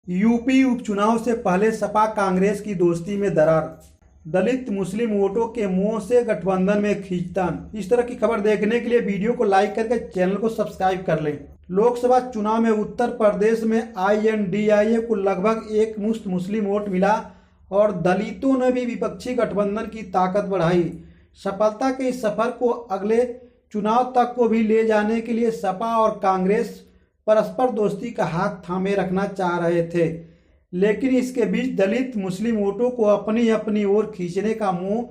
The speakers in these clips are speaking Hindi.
यूपी उपचुनाव से पहले सपा कांग्रेस की दोस्ती में दरार, दलित मुस्लिम वोटों के मुंह से गठबंधन में खींचतान। इस तरह की खबर देखने के लिए वीडियो को लाइक करके चैनल को सब्सक्राइब कर लें। लोकसभा चुनाव में उत्तर प्रदेश में INDIA को लगभग एक मुश्त मुस्लिम वोट मिला और दलितों ने भी विपक्षी गठबंधन की ताकत बढ़ाई। सफलता के इस सफर को अगले चुनाव तक को भी ले जाने के लिए सपा और कांग्रेस परस्पर दोस्ती का हाथ थामे रखना चाह रहे थे, लेकिन इसके बीच दलित मुस्लिम वोटों को अपनी अपनी ओर खींचने का मुंह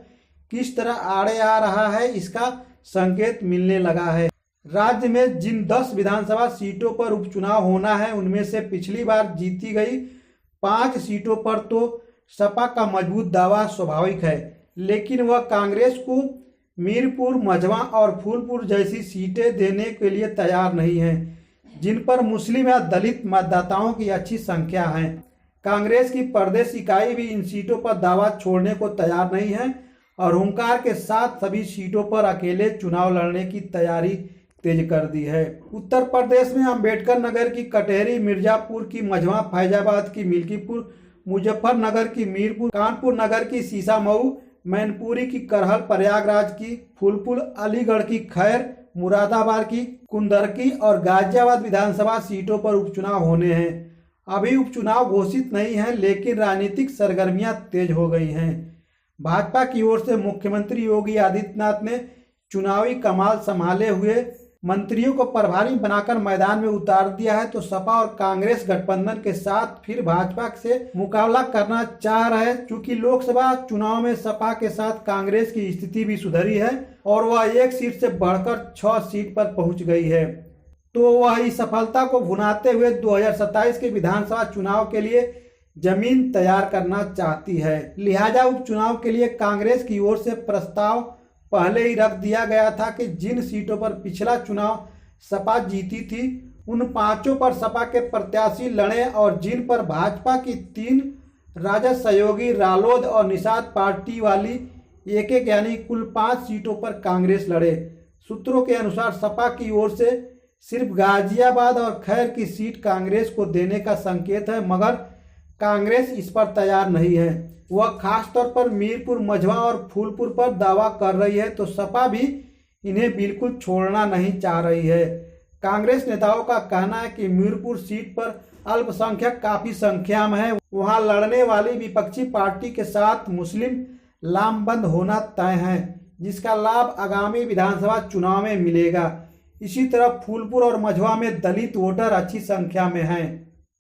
किस तरह आड़े आ रहा है, इसका संकेत मिलने लगा है। राज्य में जिन 10 विधानसभा सीटों पर उपचुनाव होना है, उनमें से पिछली बार जीती गई 5 सीटों पर तो सपा का मजबूत दावा स्वाभाविक है, लेकिन वह कांग्रेस को मीरपुर, मझवा और फूलपुर जैसी सीटें देने के लिए तैयार नहीं है, जिन पर मुस्लिम या दलित मतदाताओं की अच्छी संख्या है। कांग्रेस की प्रदेश इकाई भी इन सीटों पर दावा छोड़ने को तैयार नहीं है और हुंकार के साथ सभी सीटों पर अकेले चुनाव लड़ने की तैयारी तेज कर दी है। उत्तर प्रदेश में अंबेडकर नगर की कटेहरी, मिर्जापुर की मझवा, फैजाबाद की मिल्कीपुर, मुजफ्फरनगर की मीरपुर, कानपुर नगर की सीसामऊ, मैनपुरी की करहल, प्रयागराज की फूलपुर, अलीगढ़ की खैर, मुरादाबाद की कुंदरकी और गाजियाबाद विधानसभा सीटों पर उपचुनाव होने हैं। अभी उपचुनाव घोषित नहीं है, लेकिन राजनीतिक सरगर्मियां तेज हो गई हैं। भाजपा की ओर से मुख्यमंत्री योगी आदित्यनाथ ने चुनावी कमाल संभाले हुए मंत्रियों को प्रभारी बनाकर मैदान में उतार दिया है, तो सपा और कांग्रेस गठबंधन के साथ फिर भाजपा से मुकाबला करना चाह रहे हैं। चूंकि लोकसभा चुनाव में सपा के साथ कांग्रेस की स्थिति भी सुधरी है और वह 1 सीट से बढ़कर 6 सीट पर पहुंच गई है, तो वह इस सफलता को भुनाते हुए 2027 के विधानसभा चुनाव के लिए जमीन तैयार करना चाहती है। लिहाजा उपचुनाव के लिए कांग्रेस की ओर से प्रस्ताव पहले ही रख दिया गया था कि जिन सीटों पर पिछला चुनाव सपा जीती थी, उन 5 पर सपा के प्रत्याशी लड़े और जिन पर भाजपा की 3 राजद सहयोगी रालोद और निषाद पार्टी वाली एक यानी कुल 5 सीटों पर कांग्रेस लड़े। सूत्रों के अनुसार सपा की ओर से सिर्फ गाजियाबाद और खैर की सीट कांग्रेस को देने का संकेत है, मगर कांग्रेस इस पर तैयार नहीं है। वह खास तौर पर मीरपुर, मझवा और फूलपुर पर दावा कर रही है, तो सपा भी इन्हें बिल्कुल छोड़ना नहीं चाह रही है। कांग्रेस नेताओं का कहना है कि मीरपुर सीट पर अल्पसंख्यक काफी संख्या में है, वहां लड़ने वाली विपक्षी पार्टी के साथ मुस्लिम लामबंद होना तय है, जिसका लाभ आगामी विधानसभा चुनाव में मिलेगा। इसी तरह फूलपुर और मझवा में दलित वोटर अच्छी संख्या में हैं।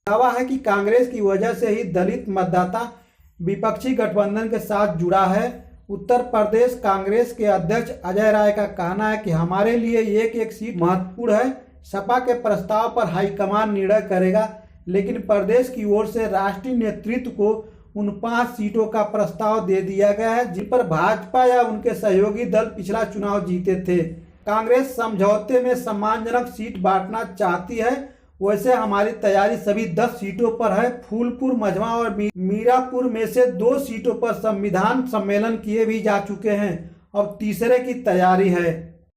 दावा है कि कांग्रेस की वजह से ही दलित मतदाता विपक्षी गठबंधन के साथ जुड़ा है। उत्तर प्रदेश कांग्रेस के अध्यक्ष अजय राय का कहना है कि हमारे लिए एक सीट महत्वपूर्ण है। सपा के प्रस्ताव पर हाईकमान निर्णय करेगा, लेकिन प्रदेश की ओर से राष्ट्रीय नेतृत्व को उन 5 सीटों का प्रस्ताव दे दिया गया है, जिन पर भाजपा या उनके सहयोगी दल पिछला चुनाव जीते थे। कांग्रेस समझौते में सम्मानजनक सीट बांटना चाहती है। वैसे हमारी तैयारी सभी 10 सीटों पर है। फूलपुर, मझवा और मीरापुर में से 2 सीटों पर संविधान सम्मेलन किए भी जा चुके हैं, अब तीसरे की तैयारी है।